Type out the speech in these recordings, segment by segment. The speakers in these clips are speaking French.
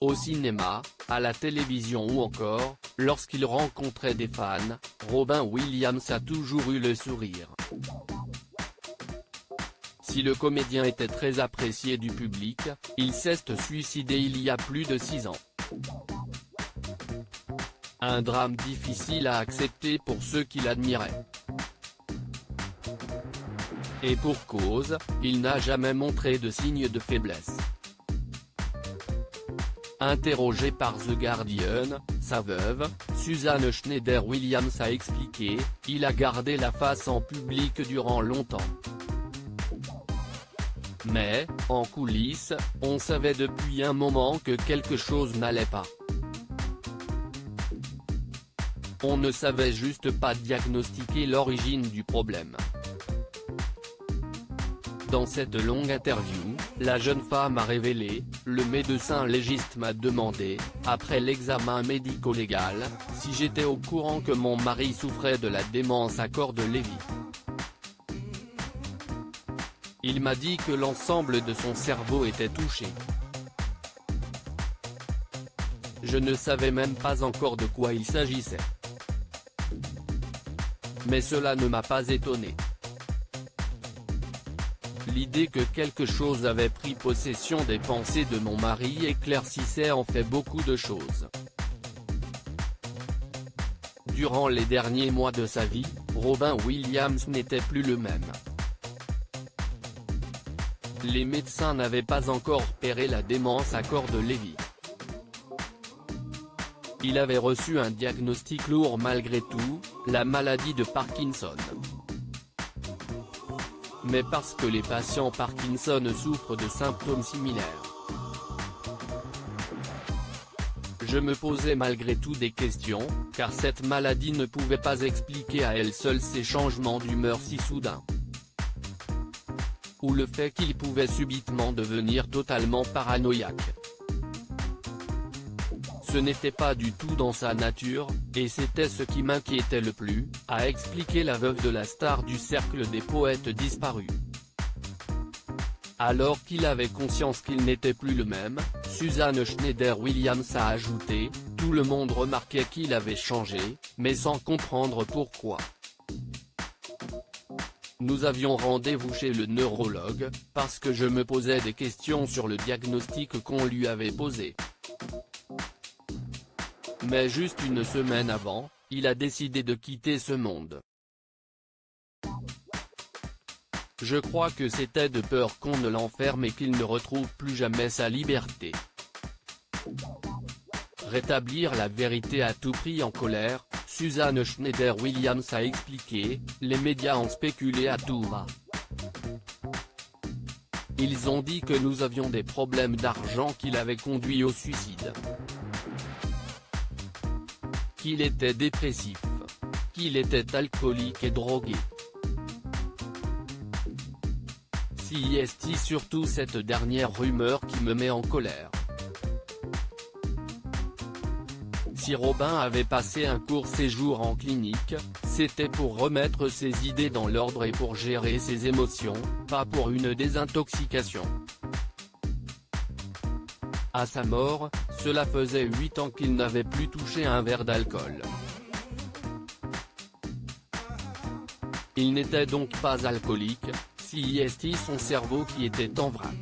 au cinéma, à la télévision ou encore, lorsqu'il rencontrait des fans, Robin Williams a toujours eu le sourire. Si le comédien était très apprécié du public, il s'est suicidé il y a plus de 6 ans. Un drame difficile à accepter pour ceux qui l'admiraient. Et pour cause, il n'a jamais montré de signe de faiblesse. Interrogé par The Guardian, sa veuve, Suzanne Schneider-Williams a expliqué, il a gardé la face en public durant longtemps. Mais, en coulisses, on savait depuis un moment que quelque chose n'allait pas. On ne savait juste pas diagnostiquer l'origine du problème. Dans cette longue interview, la jeune femme a révélé, le médecin légiste m'a demandé, après l'examen médico-légal, si j'étais au courant que mon mari souffrait de la démence à corps de Lévy. Il m'a dit que l'ensemble de son cerveau était touché. Je ne savais même pas encore de quoi il s'agissait. Mais cela ne m'a pas étonné. L'idée que quelque chose avait pris possession des pensées de mon mari éclaircissait en fait beaucoup de choses. Durant les derniers mois de sa vie, Robin Williams n'était plus le même. Les médecins n'avaient pas encore repéré la démence à corps de Lévy. Il avait reçu un diagnostic lourd malgré tout, la maladie de Parkinson. Mais parce que les patients Parkinson souffrent de symptômes similaires. Je me posais malgré tout des questions, car cette maladie ne pouvait pas expliquer à elle seule ces changements d'humeur si soudains. Ou le fait qu'il pouvait subitement devenir totalement paranoïaque. Ce n'était pas du tout dans sa nature, et c'était ce qui m'inquiétait le plus, a expliqué la veuve de la star du cercle des poètes disparus. Alors qu'il avait conscience qu'il n'était plus le même, Suzanne Schneider-Williams a ajouté, tout le monde remarquait qu'il avait changé, mais sans comprendre pourquoi. Nous avions rendez-vous chez le neurologue, parce que je me posais des questions sur le diagnostic qu'on lui avait posé. Mais juste une semaine avant, il a décidé de quitter ce monde. Je crois que c'était de peur qu'on ne l'enferme et qu'il ne retrouve plus jamais sa liberté. Rétablir la vérité à tout prix en colère, Suzanne Schneider-Williams a expliqué, les médias ont spéculé à tout va. Ils ont dit que nous avions des problèmes d'argent qui l'avaient conduit au suicide. Qu'il était dépressif. Qu'il était alcoolique et drogué. Si est surtout cette dernière rumeur qui me met en colère. Si Robin avait passé un court séjour en clinique, c'était pour remettre ses idées dans l'ordre et pour gérer ses émotions, pas pour une désintoxication. À sa mort, cela faisait 8 ans qu'il n'avait plus touché un verre d'alcool. Il n'était donc pas alcoolique, si est son cerveau qui était en vrac.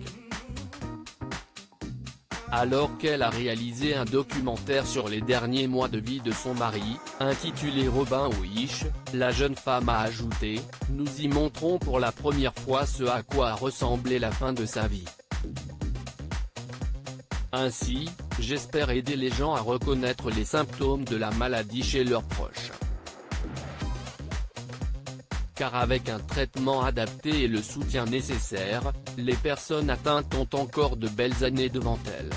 Alors qu'elle a réalisé un documentaire sur les derniers mois de vie de son mari, intitulé Robin Wish, la jeune femme a ajouté, nous y montrons pour la première fois ce à quoi ressemblait la fin de sa vie. Ainsi, j'espère aider les gens à reconnaître les symptômes de la maladie chez leurs proches. Car avec un traitement adapté et le soutien nécessaire, les personnes atteintes ont encore de belles années devant elles.